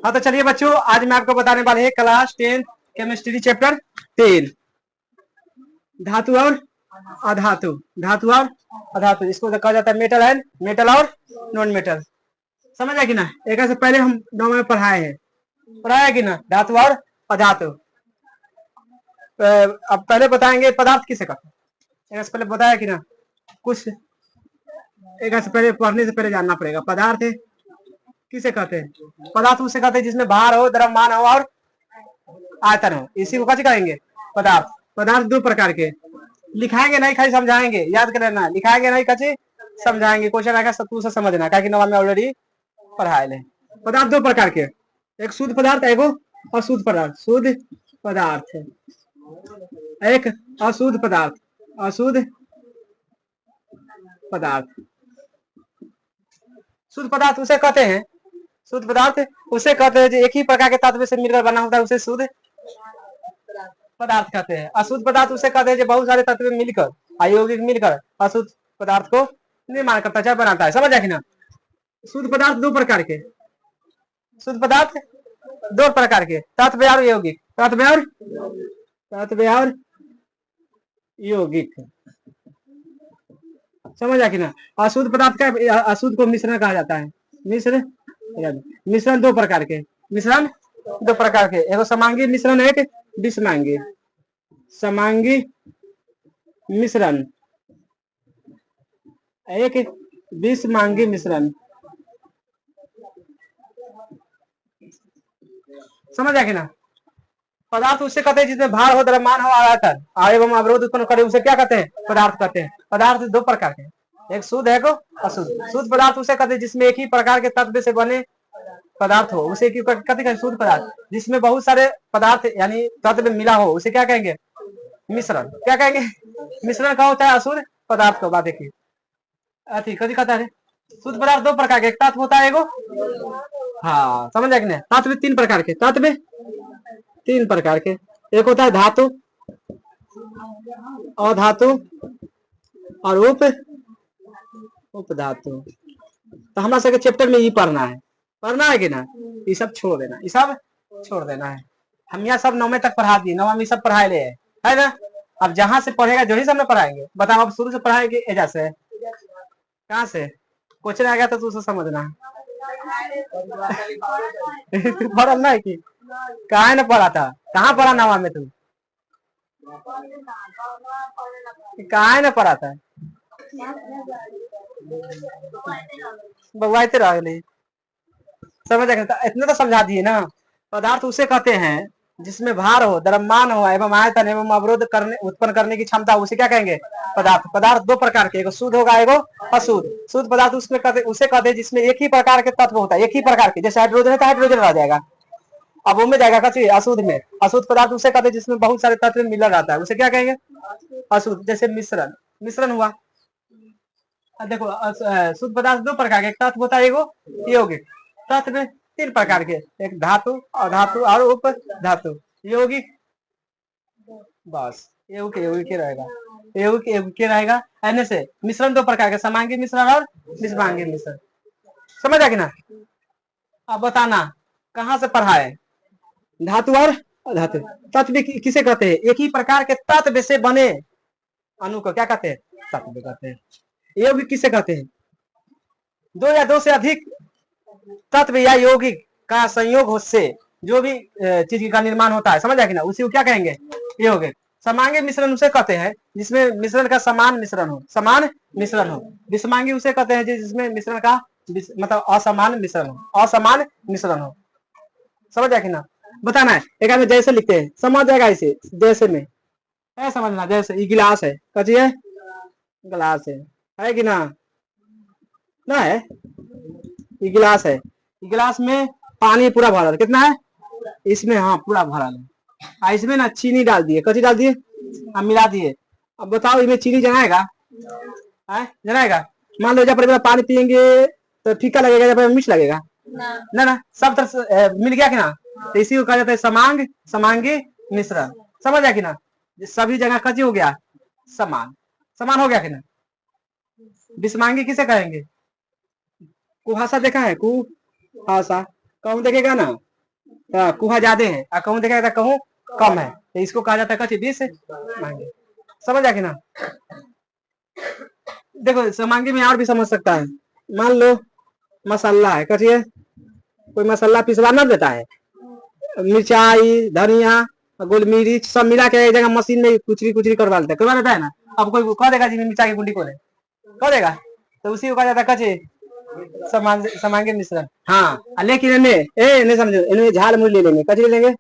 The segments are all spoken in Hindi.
हाँ तो चलिए बच्चों, आज मैं आपको बताने वाले हैं क्लास 10 केमिस्ट्री चैप्टर 10 धातु और अधातु। धातु और अधातु, इसको कहा जाता है मेटल एंड मेटल और नॉन मेटल। समझ आया कि ना? एक से पहले हम 9 में पढ़ाए हैं, पढ़ाया कि ना, धातु और अधातु। अब पहले बताएंगे पदार्थ किसे कहते हैं। एक से पहले बताया कि ना, कुछ एक से पहले पढ़ने से पहले जानना पड़ेगा। पदार्थ किसे कहते हैं? पदार्थ उसे कहते हैं जिसमें भार हो, द्रव्यमान हो और आयतन हो। इसी को कैसे कहेंगे? पदार्थ। पदार्थ दो प्रकार के, लिखाएंगे नहीं, खाली समझाएंगे। याद कर लेना, लिखाएंगे नहीं, कैसे समझाएंगे। क्वेश्चन आएगा तू से समझना, क्या कि नवा में ऑलरेडी पढ़ाए ले। पदार्थ दो प्रकार के, एक शुद्ध पदार्थ, एगो अशुद्ध पदार्थ। शुद्ध पदार्थ, एक अशुद्ध पदार्थ। अशुद्ध पदार्थ, शुद्ध पदार्थ उसे कहते हैं, शुद्ध पदार्थ उसे कहते हैं जो एक ही प्रकार के तत्व से मिलकर बना होता है, उसे शुद्ध पदार्थ कहते हैं। अशुद्ध पदार्थ उसे कहते हैं जो बहुत सारे तत्व मिलकर, अयौगिक मिलकर अशुद्ध पदार्थ को निर्माण करता है, बनाता है। समझ आया कि ना? शुद्ध पदार्थ दो प्रकार के, शुद्ध पदार्थ दो प्रकार के, तत्व और यौगिक। तत्व और यौगिक। समझ आया कि ना? अशुद्ध पदार्थ का, अशुद्ध को मिश्रण कहा जाता है। मिश्रण दो प्रकार के, मिश्रण दो प्रकार के, एगो समांगी मिश्रण, एक विषमांगी। समांगी मिश्रण, एक विषमांगी मिश्रण। समझ आया कि ना? पदार्थ उसे कहते हैं जिसमें भार हो, द्रव्यमान हो, आयतन एवं अवरोध उत्पन्न करे, उसे क्या कहते हैं? पदार्थ कहते हैं। पदार्थ दो प्रकार के, एक शुद्ध है को अशुद्ध। शुद्ध पदार्थ उसे कहते हैं जिसमें एक ही प्रकार के तत्व से बने पदार्थ हो, उसे कहते हैं शुद्ध पदार्थ। जिसमें बहुत सारे पदार्थ यानी तत्व मिला हो, उसे क्या कहेंगे? मिश्रण। क्या कहेंगे? मिश्रण का होता है अशुद्ध पदार्थ को। बात देखिए, अति कभी कहता है शुद्ध पदार्थ दो प्रकार के, एक तत्व होता है एगो, हाँ समझ आए कि नहीं? तत्व तीन प्रकार के, तत्व तीन प्रकार के, एक होता है धातु, अधातु और उपधातु। तो हमारा सबके चैप्टर में ये पढ़ना है कि ना? ये सब छोड़ देना, ये सब छोड़ देना है। हम यहाँ सब 9वीं तक पढ़ा दिए, 9वीं में सब पढ़ाए ले है ना? अब जहां से पढ़ेगा जो ही सब में पढ़ाएंगे। बताओ, अब शुरू से पढ़ाएंगे एजा से, कहाँ से क्वेश्चन आ गया तो तू समझना। पढ़ल नहीं कि कहा न पढ़ा था? कहाँ पढ़ा 9वीं में? तू कहा न पढ़ा था? बगवाइते रह गई। समझ इतना तो समझा दिए ना। पदार्थ उसे कहते हैं जिसमें भार हो, द्रव्यमान हो एवं आयतन एवं अवरोध करने उत्पन्न करने की क्षमता, उसे क्या कहेंगे? पदार्थ। पदार्थ दो प्रकार के, एगो शुद्ध होगा, एगो अशुद्ध। शुद्ध पदार्थ उसमें कहते, उसे कहते हैं जिसमें एक ही प्रकार के तत्व होता है, एक ही प्रकार के। जैसे हाइड्रोजन है तो हाइड्रोजन रह जाएगा, अब वो में जाएगा कच्ची अशुद्ध में। अशुद्ध पदार्थ उसे कहते हैं जिसमें बहुत सारे तत्व मिला रहता है, उसे क्या कहेंगे? अशुद्ध। जैसे मिश्रण, मिश्रण हुआ। देखो शुद्ध पदार्थ दो प्रकार के, एक तत्व होता है एगो यौगिक। तत्व तीन प्रकार के, एक धातु, अधातु और उपधातु। यौगिक बस यौगिक रहेगा, यौगिक रहेगा। ऐसे से मिश्रण दो प्रकार के, समांगी मिश्रण और विषमांगी मिश्रण। समझ आ कि ना? अब बताना कहाँ से पढ़ा है? धातु और अधातु। तत्व किसे कहते हैं? एक ही प्रकार के तत्व से बने अणु को क्या कहते हैं? तत्व कहते हैं। यौगिक किसे कहते हैं? दो या दो से अधिक तत्व या यौगिक का संयोग से जो भी चीज का निर्माण होता है, समझ आया कि ना, उसी को क्या कहेंगे? यौगिक। समांगी मिश्रण उसे कहते हैं जिसमें मिश्रण का समान मिश्रण हो, समान मिश्रण हो। विषमांगी उसे कहते हैं जिसमें मिश्रण का मतलब असमान मिश्रण हो, असमान मिश्रण हो। समझ आया कि ना? बताना है। एक आदमी जैसे लिखते हैं, समझ जाएगा इसे। जैसे में है समझना, जैसे ये गिलास है, कची है, गिलास है कि ना? ना है, ये गिलास है, गिलास में पानी पूरा भरा है। कितना है इसमें? हाँ पूरा भरा है। इसमें ना चीनी डाल दिए, कची डाल दिए, अब मिला दिए। अब बताओ इसमें चीनी जनाएगा? जनाएगा? मान लो जब पानी पियेंगे तो फीका लगेगा, जब मीठ लगेगा ना ना, सब तरह से मिल गया कि ना? तो इसी को कहा जाता है समांगी मिश्रण। समझ आया कि ना? सभी जगह कची हो गया, समान, समान हो गया कि ना? विषमांगी किसे कहेंगे? कुहासा देखा है? कुहासा कौन देखेगा ना? तो कुहा ज्यादा है और कहूँ देखा जाता कहूँ कम है, तो इसको कहा जाता है कच्ची बीस मांगे। समझ आ कि ना। देखो समांगी में और भी समझ सकता है। मान लो मसाला है, कचिए कोई मसाला पिसवा ना देता है, मिर्चाई धनिया गोल मिर्च सब मिला के एक जगह मशीन में कुचरी करवा देता है ना। अब कोई कह देगा जी मिर्चा की गुंडी को कह देगा, तो उसी को कहा जाता है कच्चे समांगी मिश्रण। हाँ लेकिन इन्हें नहीं समझो, इन्हें झाल मुड़ी ले लेंगे, कचरी लेंगे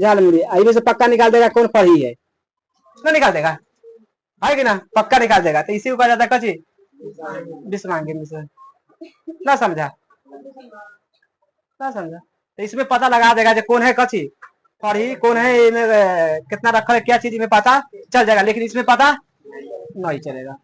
झाल मुड़ी, आई से पक्का निकाल देगा कौन फरी है, ना निकाल देगा है कि ना, पक्का निकाल देगा। तो इसी को कहा जाता है कच्ची बिस्मांगी मिश्रण। ना समझा, ना समझा। तो इसमें पता लगा देगा जो कौन है कच्ची फरी, कौन है कितना रखा है क्या चीज में पता चल जाएगा, लेकिन इसमें पता नहीं चलेगा।